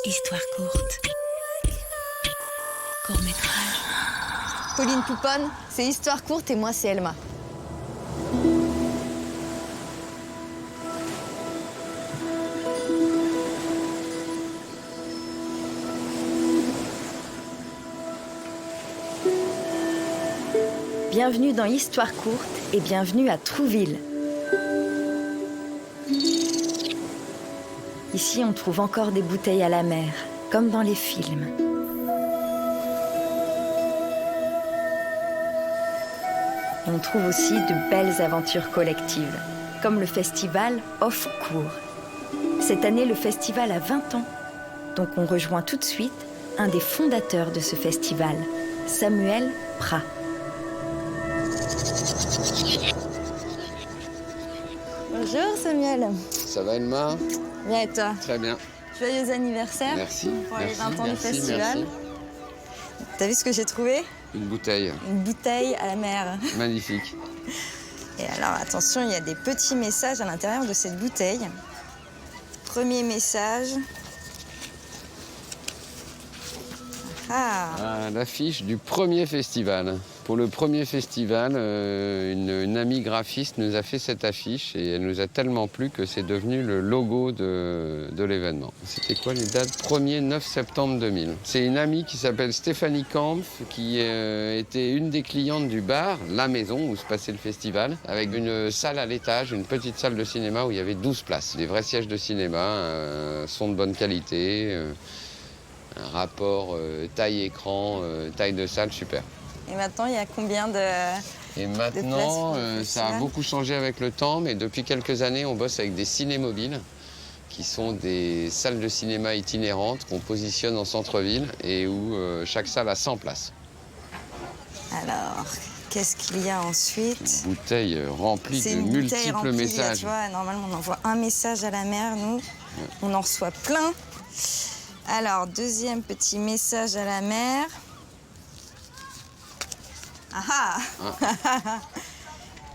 Histoire courte. Court-métrage. Pauline Pouponne, c'est Histoire courte et moi c'est Elma. Bienvenue dans Histoire courte et bienvenue à Trouville. Ici, on trouve encore des bouteilles à la mer, comme dans les films. Et on trouve aussi de belles aventures collectives, comme le festival Off Court. Cette année, le festival a 20 ans. Donc on rejoint tout de suite un des fondateurs de ce festival, Samuel Prat. Bonjour Samuel. Ça va Elma? Bien et toi? Très bien. Joyeux anniversaire. Merci. Pour les 20 ans du merci, festival. merci. T'as vu ce que j'ai trouvé? Une bouteille. Une bouteille à la mer. Magnifique. Et alors attention, il y a des petits messages à l'intérieur de cette bouteille. Premier message. Ah, L'affiche du premier festival. Pour le premier festival, une amie graphiste nous a fait cette affiche et elle nous a tellement plu que c'est devenu le logo de l'événement. C'était quoi les dates? 1er 9 septembre 2000. C'est une amie qui s'appelle Stéphanie Kampf qui était une des clientes du bar, La Maison, où se passait le festival, avec une salle à l'étage, une petite salle de cinéma où il y avait 12 places. Des vrais sièges de cinéma, un son de bonne qualité, un rapport taille-écran, taille de salle, super. et maintenant il y a combien de... Et maintenant, pour le ça a festival. beaucoup changé avec le temps, mais depuis quelques années, on bosse avec des cinémobiles, qui sont des salles de cinéma itinérantes qu'on positionne en centre-ville et où chaque salle a 100 places. Alors, qu'est-ce qu'il y a ensuite? Bouteille remplie C'est de une bouteille multiples remplie, messages. tu vois, normalement on envoie un message à la mer, nous, on en reçoit plein. Alors, deuxième petit message à la mer. Ah ah.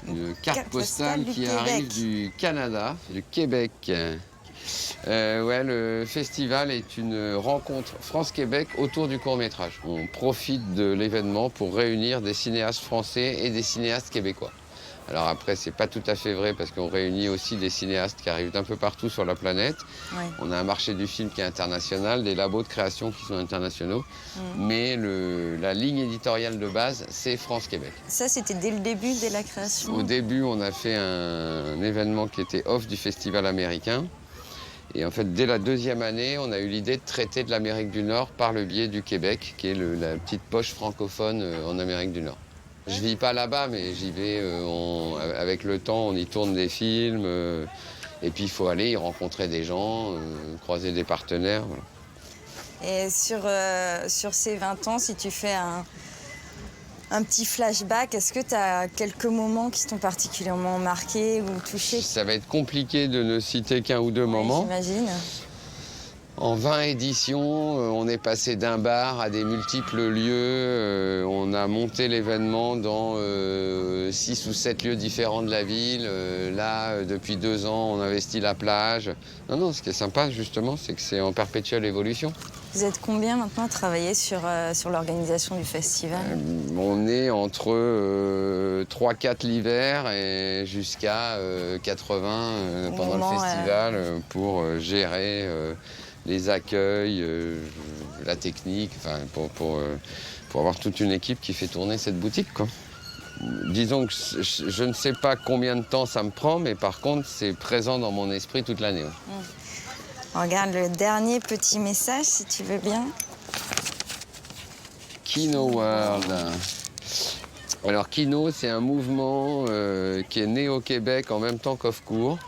Une carte Carte postale postale du qui Québec. arrive du Canada, du Québec. Ouais, le festival est une rencontre France-Québec autour du court-métrage. On profite de l'événement pour réunir des cinéastes français et des cinéastes québécois. Alors après, c'est pas tout à fait vrai parce qu'on réunit aussi des cinéastes qui arrivent d'un peu partout sur la planète. Ouais. On a un marché du film qui est international, des labos de création qui sont internationaux. Mais la ligne éditoriale de base, c'est France-Québec. Ça, c'était dès le début, dès la création. Au début, on a fait un événement qui était off du festival américain. Et en fait, dès la deuxième année, on a eu l'idée de traiter de l'Amérique du Nord par le biais du Québec, qui est la petite poche francophone en Amérique du Nord. Je vis pas là-bas, mais j'y vais. Avec le temps, on y tourne des films. Et puis, il faut aller y rencontrer des gens, croiser des partenaires. Voilà. Et sur ces 20 ans, si tu fais un petit flashback, est-ce que tu as quelques moments qui t'ont particulièrement marqué ou touché? Ça va être compliqué de ne citer qu'un ou deux moments. J'imagine. En 20 éditions, on est passé d'un bar à des multiples lieux. On a monté l'événement dans 6 ou 7 lieux différents de la ville. Là, depuis 2 ans, on investit la plage. Non, ce qui est sympa, justement, c'est que c'est en perpétuelle évolution. Vous êtes combien maintenant à travailler sur l'organisation du festival? On est entre 3-4 l'hiver et jusqu'à 80 pendant Moment, le festival pour gérer les accueils, la technique, enfin, pour avoir toute une équipe qui fait tourner cette boutique, quoi. Disons que je ne sais pas combien de temps ça me prend, mais par contre, c'est présent dans mon esprit toute l'année. Ouais. On regarde le dernier petit message, si tu veux bien. Kino World. Alors, Kino, c'est un mouvement qui est né au Québec en même temps qu'Off Court.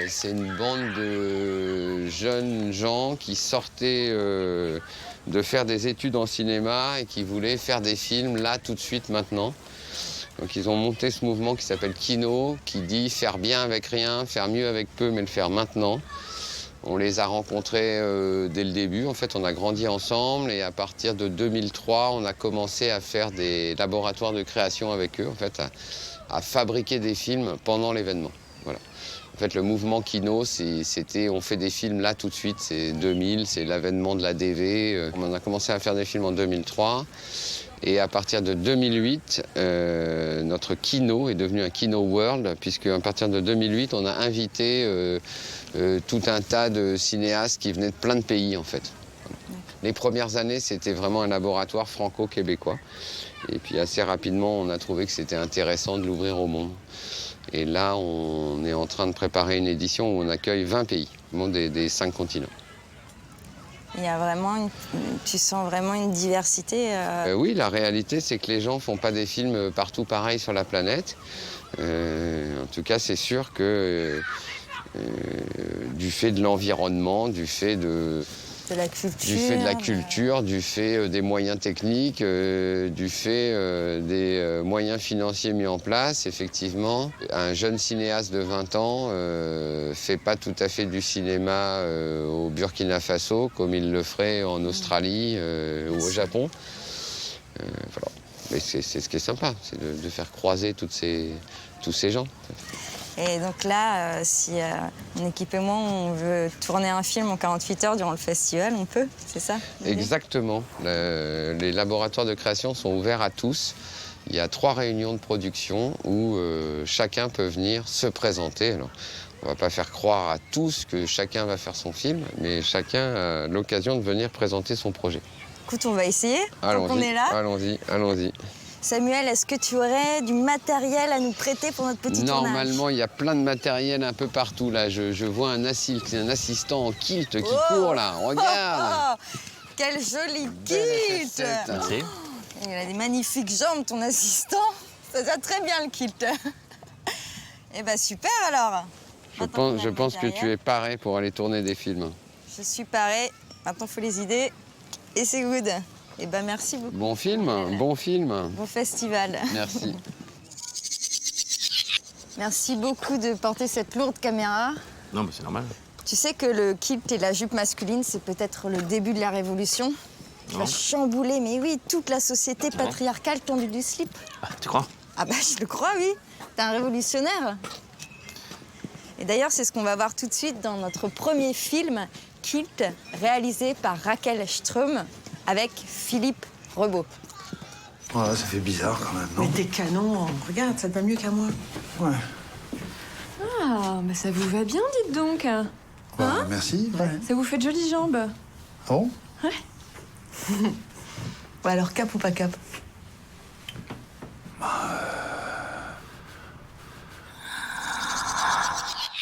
C'est une bande de jeunes gens qui sortaient de faire des études en cinéma et qui voulaient faire des films là, tout de suite, maintenant. Donc ils ont monté ce mouvement qui s'appelle Kino, qui dit faire bien avec rien, faire mieux avec peu, mais le faire maintenant. On les a rencontrés dès le début. En fait, on a grandi ensemble et à partir de 2003, on a commencé à faire des laboratoires de création avec eux, en fait, à fabriquer des films pendant l'événement. Voilà. En fait, le mouvement Kino, c'était on fait des films là tout de suite. C'est 2000, c'est l'avènement de la DV. On a commencé à faire des films en 2003. Et à partir de 2008, notre Kino est devenu un Kino World, puisque à partir de 2008, on a invité tout un tas de cinéastes qui venaient de plein de pays, en fait. Les premières années, c'était vraiment un laboratoire franco-québécois. Et puis assez rapidement, on a trouvé que c'était intéressant de l'ouvrir au monde. Et là, on est en train de préparer une édition où on accueille 20 pays, des 5 continents. Il y a vraiment tu sens vraiment une diversité. Oui, la réalité, c'est que les gens ne font pas des films partout pareils sur la planète. En tout cas, c'est sûr que du fait de l'environnement, du fait de la culture. Du fait de la culture, du fait des moyens techniques, du fait des moyens financiers mis en place, effectivement. Un jeune cinéaste de 20 ans fait pas tout à fait du cinéma au Burkina Faso comme il le ferait en Australie ou au Japon. Voilà. Mais c'est ce qui est sympa, c'est de faire croiser tous ces gens. Et donc là, si mon équipe et moi, on veut tourner un film en 48 heures durant le festival, on peut, c'est ça? Exactement. Les laboratoires de création sont ouverts à tous. Il y a 3 réunions de production où chacun peut venir se présenter. Alors, on ne va pas faire croire à tous que chacun va faire son film, mais chacun a l'occasion de venir présenter son projet. Écoute, on va essayer, tant qu'on est là. Allons-y, allons-y. Samuel, est-ce que tu aurais du matériel à nous prêter pour notre petit tournage? Normalement, il y a plein de matériel un peu partout. Là, je vois un assistant en kilt qui court, là. Regarde! Quel joli kilt! Merci. Il a des magnifiques jambes, ton assistant. Ça va très bien, le kilt. Eh ben super, alors. Je pense que tu es paré pour aller tourner des films. Je suis paré. Maintenant, il faut les idées. Et c'est good. Eh ben merci beaucoup. Bon film, bon film. Bon festival. Merci. Merci beaucoup de porter cette lourde caméra. Non, mais c'est normal. Tu sais que le kilt et la jupe masculine, c'est peut-être le début de la révolution. Tu vas chambouler, mais oui, toute la société patriarcale tendue du slip. Ah, tu crois? Ah bah je le crois, oui. T'es un révolutionnaire. Et d'ailleurs, c'est ce qu'on va voir tout de suite dans notre premier film, Kilt, réalisé par Raquel Ström, avec Philippe Rebaud. Oh, ça fait bizarre quand même, non? Mais t'es canon, regarde, ça te va mieux qu'à moi. Ouais. Ah, mais ça vous va bien, dites donc. Bah, merci. Ouais. Ça vous fait de jolies jambes. Bon? Bon, alors cap ou pas cap?